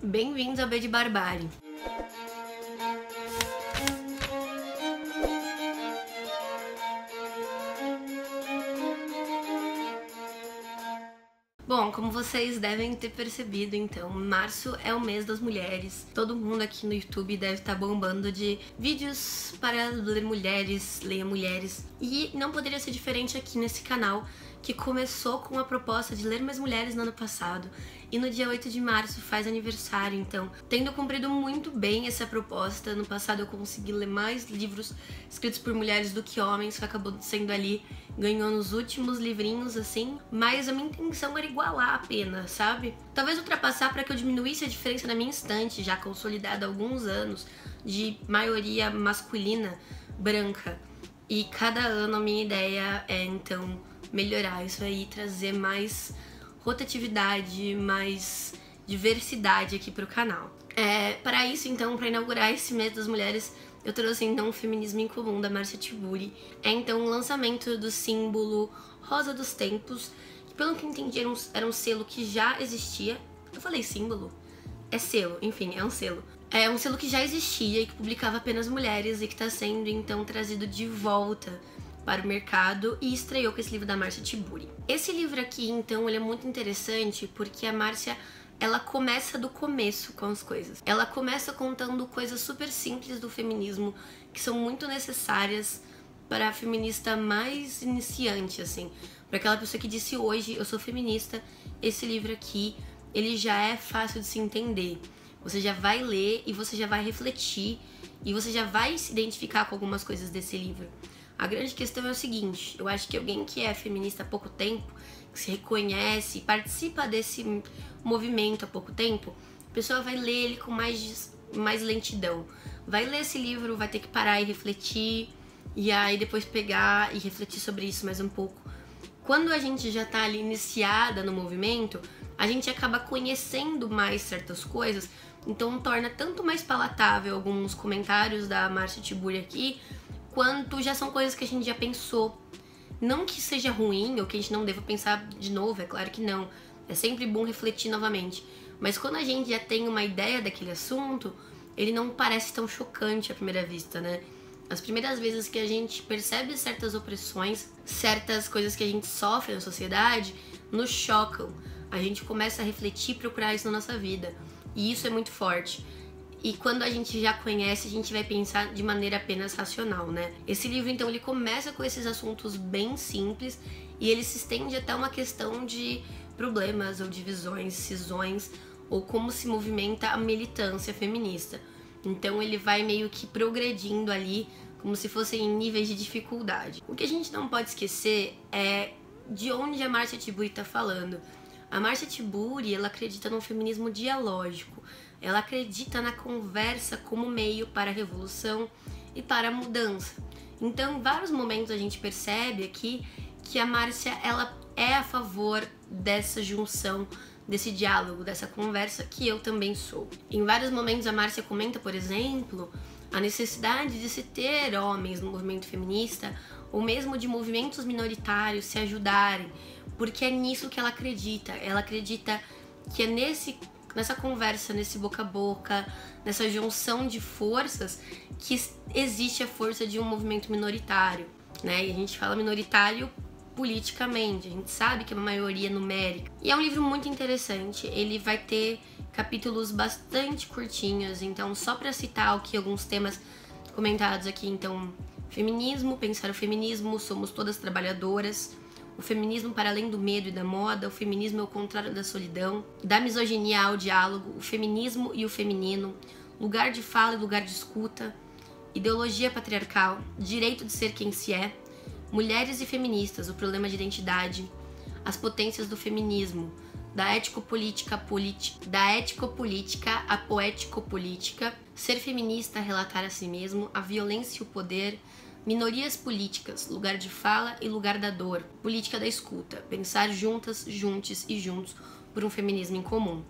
Bem-vindos ao B de Barbárie. Bom, como vocês devem ter percebido, então, março é o mês das mulheres. Todo mundo aqui no YouTube deve estar bombando de vídeos para ler mulheres, leia mulheres. E não poderia ser diferente aqui nesse canal, que começou com a proposta de ler mais mulheres no ano passado. E no dia 8 de março faz aniversário, então, tendo cumprido muito bem essa proposta, no passado eu consegui ler mais livros escritos por mulheres do que homens, que acabou sendo ali, ganhou nos últimos livrinhos, assim, mas a minha intenção era igualar apenas, sabe? Talvez ultrapassar para que eu diminuísse a diferença na minha estante, já consolidada há alguns anos, de maioria masculina, branca. E cada ano a minha ideia é, então, melhorar isso aí, trazer mais rotatividade, mais diversidade aqui pro canal. Para isso, então, para inaugurar esse mês das mulheres, eu trouxe então o Feminismo em Comum, da Márcia Tiburi. É então o lançamento do símbolo Rosa dos Tempos, que pelo que eu entendi era um selo que já existia. Eu falei símbolo? É selo, enfim, é um selo. É um selo que já existia e que publicava apenas mulheres e que está sendo então trazido de volta para o mercado e estreou com esse livro da Márcia Tiburi. Esse livro aqui, então, ele é muito interessante porque a Márcia, ela começa do começo com as coisas. Ela começa contando coisas super simples do feminismo que são muito necessárias para a feminista mais iniciante, assim. Para aquela pessoa que disse hoje, eu sou feminista, esse livro aqui, ele já é fácil de se entender. Você já vai ler e você já vai refletir e você já vai se identificar com algumas coisas desse livro. A grande questão é o seguinte, eu acho que alguém que é feminista há pouco tempo, que se reconhece, participa desse movimento há pouco tempo, a pessoa vai ler ele com mais lentidão. Vai ler esse livro, vai ter que parar e refletir, e aí depois pegar e refletir sobre isso mais um pouco. Quando a gente já tá ali iniciada no movimento, a gente acaba conhecendo mais certas coisas, então torna tanto mais palatável alguns comentários da Márcia Tiburi aqui, quanto já são coisas que a gente já pensou. Não que seja ruim ou que a gente não deva pensar de novo, é claro que não. É sempre bom refletir novamente. Mas quando a gente já tem uma ideia daquele assunto, ele não parece tão chocante à primeira vista, né? As primeiras vezes que a gente percebe certas opressões, certas coisas que a gente sofre na sociedade, nos chocam. A gente começa a refletir e procurar isso na nossa vida. E isso é muito forte. E quando a gente já conhece, a gente vai pensar de maneira apenas racional, né? Esse livro, então, ele começa com esses assuntos bem simples e ele se estende até uma questão de problemas ou divisões, cisões, ou como se movimenta a militância feminista. Então ele vai meio que progredindo ali, como se fossem níveis de dificuldade. O que a gente não pode esquecer é de onde a Márcia Tiburi está falando. A Márcia Tiburi, ela acredita num feminismo dialógico. Ela acredita na conversa como meio para a revolução e para a mudança. Então, em vários momentos a gente percebe aqui que a Márcia, ela é a favor dessa junção, desse diálogo, dessa conversa, que eu também sou. Em vários momentos a Márcia comenta, por exemplo, a necessidade de se ter homens no movimento feminista, ou mesmo de movimentos minoritários se ajudarem, porque é nisso que ela acredita. Ela acredita que é nessa conversa, nesse boca a boca, nessa junção de forças, que existe a força de um movimento minoritário, né? E a gente fala minoritário politicamente, a gente sabe que é uma maioria numérica. E é um livro muito interessante, ele vai ter capítulos bastante curtinhos, então só para citar aqui alguns temas comentados aqui, então, feminismo, pensar o feminismo, somos todas trabalhadoras, o feminismo para além do medo e da moda, o feminismo é o contrário da solidão, da misoginia ao diálogo, o feminismo e o feminino, lugar de fala e lugar de escuta, ideologia patriarcal, direito de ser quem se é, mulheres e feministas, o problema de identidade, as potências do feminismo, da ético-política à poético-política, ser feminista, relatar a si mesmo, a violência e o poder, minorias políticas, lugar de fala e lugar da dor, política da escuta, pensar juntas, juntes e juntos por um feminismo em comum.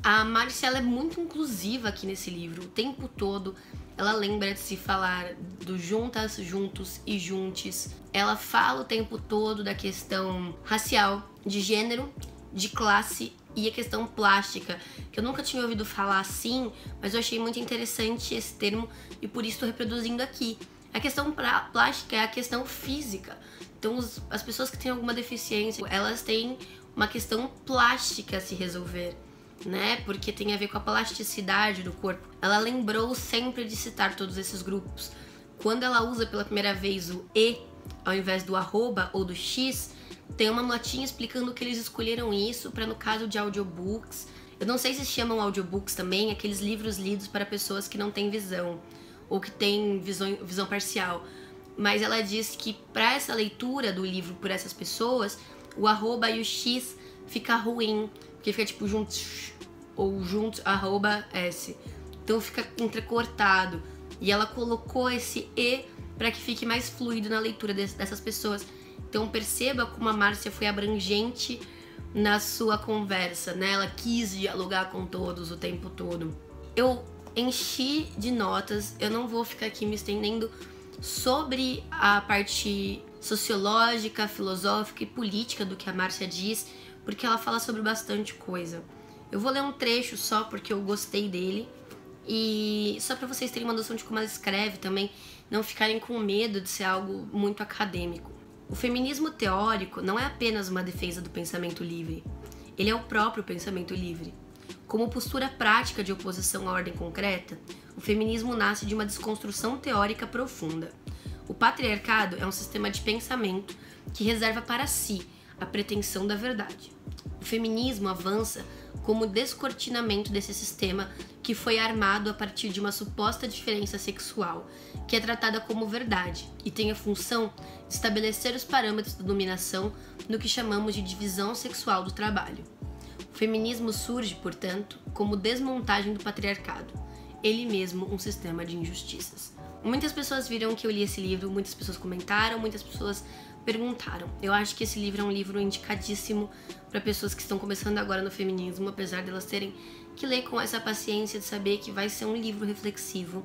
A Márcia, ela é muito inclusiva aqui nesse livro, o tempo todo ela lembra de se falar do juntas, juntos e juntes. Ela fala o tempo todo da questão racial, de gênero, de classe e a questão plástica, que eu nunca tinha ouvido falar assim, mas eu achei muito interessante esse termo e por isso estou reproduzindo aqui. A questão plástica é a questão física. Então as pessoas que têm alguma deficiência, elas têm uma questão plástica a se resolver, né? Porque tem a ver com a plasticidade do corpo. Ela lembrou sempre de citar todos esses grupos. Quando ela usa pela primeira vez o E ao invés do arroba ou do X, tem uma notinha explicando que eles escolheram isso para, no caso de audiobooks, eu não sei se chamam audiobooks também, aqueles livros lidos para pessoas que não têm visão ou que têm visão parcial. Mas ela diz que para essa leitura do livro por essas pessoas, o arroba e o X fica ruim, porque fica tipo juntos ou juntos arroba S. Então fica entrecortado. E ela colocou esse E para que fique mais fluido na leitura dessas pessoas. Então perceba como a Márcia foi abrangente na sua conversa, né? Ela quis dialogar com todos o tempo todo. Eu enchi de notas, eu não vou ficar aqui me estendendo sobre a parte sociológica, filosófica e política do que a Márcia diz, porque ela fala sobre bastante coisa. Eu vou ler um trecho só porque eu gostei dele, e só para vocês terem uma noção de como ela escreve também, não ficarem com medo de ser algo muito acadêmico. O feminismo teórico não é apenas uma defesa do pensamento livre, ele é o próprio pensamento livre. Como postura prática de oposição à ordem concreta, o feminismo nasce de uma desconstrução teórica profunda. O patriarcado é um sistema de pensamento que reserva para si a pretensão da verdade. O feminismo avança como descortinamento desse sistema que foi armado a partir de uma suposta diferença sexual, que é tratada como verdade e tem a função de estabelecer os parâmetros da dominação no que chamamos de divisão sexual do trabalho. O feminismo surge, portanto, como desmontagem do patriarcado, ele mesmo um sistema de injustiças. Muitas pessoas viram que eu li esse livro, muitas pessoas comentaram, muitas pessoas perguntaram. Eu acho que esse livro é um livro indicadíssimo para pessoas que estão começando agora no feminismo, apesar de elas terem que ler com essa paciência de saber que vai ser um livro reflexivo.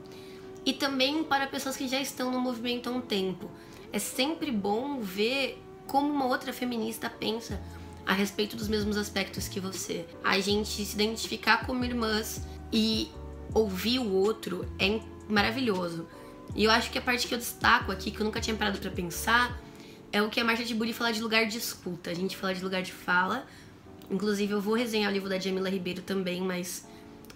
E também para pessoas que já estão no movimento há um tempo. É sempre bom ver como uma outra feminista pensa a respeito dos mesmos aspectos que você. A gente se identificar como irmãs e ouvir o outro é maravilhoso. E eu acho que a parte que eu destaco aqui, que eu nunca tinha parado para pensar, é o que a Marcia Tiburi fala de lugar de escuta. A gente fala de lugar de fala. Inclusive, eu vou resenhar o livro da Djamila Ribeiro também, mas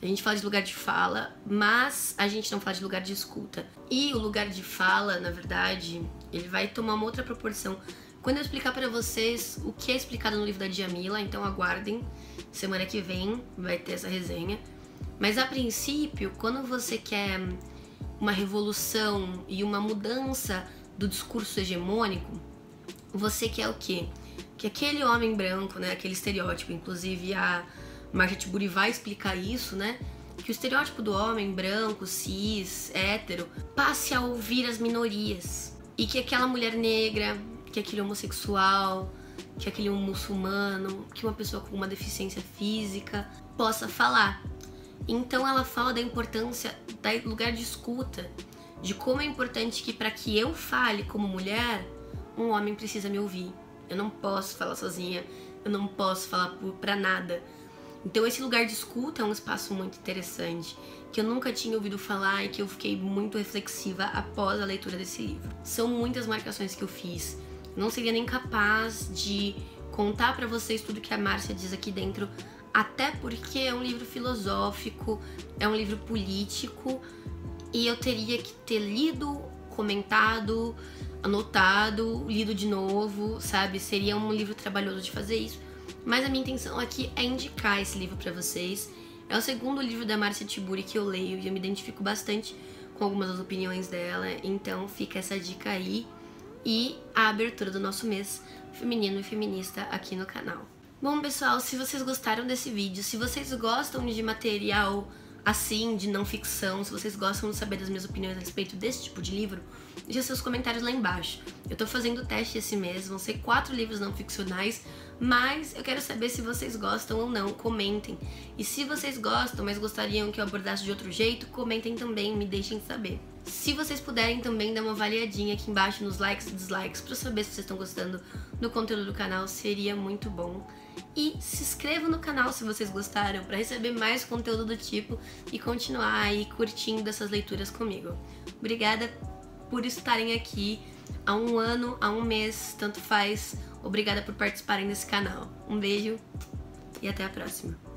a gente fala de lugar de fala, mas a gente não fala de lugar de escuta. E o lugar de fala, na verdade, ele vai tomar uma outra proporção quando eu explicar para vocês o que é explicado no livro da Djamila, então aguardem. Semana que vem vai ter essa resenha. Mas a princípio, quando você quer uma revolução e uma mudança do discurso hegemônico, você quer o quê? Que aquele homem branco, né, aquele estereótipo, inclusive a Marcia Tiburi vai explicar isso, né, que o estereótipo do homem branco, cis, hétero, passe a ouvir as minorias. E que aquela mulher negra, que aquele homossexual, que aquele muçulmano, que uma pessoa com uma deficiência física possa falar. Então ela fala da importância do lugar de escuta, de como é importante que para que eu fale como mulher, um homem precisa me ouvir. Eu não posso falar sozinha, eu não posso falar pra nada. Então esse lugar de escuta é um espaço muito interessante, que eu nunca tinha ouvido falar e que eu fiquei muito reflexiva após a leitura desse livro. São muitas marcações que eu fiz. Eu não seria nem capaz de contar pra vocês tudo que a Márcia diz aqui dentro, até porque é um livro filosófico, é um livro político, e eu teria que ter lido, comentado, anotado, lido de novo, sabe? Seria um livro trabalhoso de fazer isso. Mas a minha intenção aqui é indicar esse livro pra vocês. É o segundo livro da Marcia Tiburi que eu leio e eu me identifico bastante com algumas das opiniões dela. Então fica essa dica aí e a abertura do nosso mês feminino e feminista aqui no canal. Bom, pessoal, se vocês gostaram desse vídeo, se vocês gostam de material assim, de não ficção, se vocês gostam de saber das minhas opiniões a respeito desse tipo de livro, deixa seus comentários lá embaixo. Eu tô fazendo teste esse mês, vão ser 4 livros não ficcionais, mas eu quero saber se vocês gostam ou não, comentem. E se vocês gostam, mas gostariam que eu abordasse de outro jeito, comentem também, me deixem saber. Se vocês puderem também dar uma avaliadinha aqui embaixo nos likes e dislikes pra eu saber se vocês estão gostando do conteúdo do canal, seria muito bom. E se inscrevam no canal se vocês gostaram, pra receber mais conteúdo do tipo e continuar aí curtindo essas leituras comigo. Obrigada por estarem aqui há um ano, há um mês, tanto faz. Obrigada por participarem desse canal. Um beijo e até a próxima.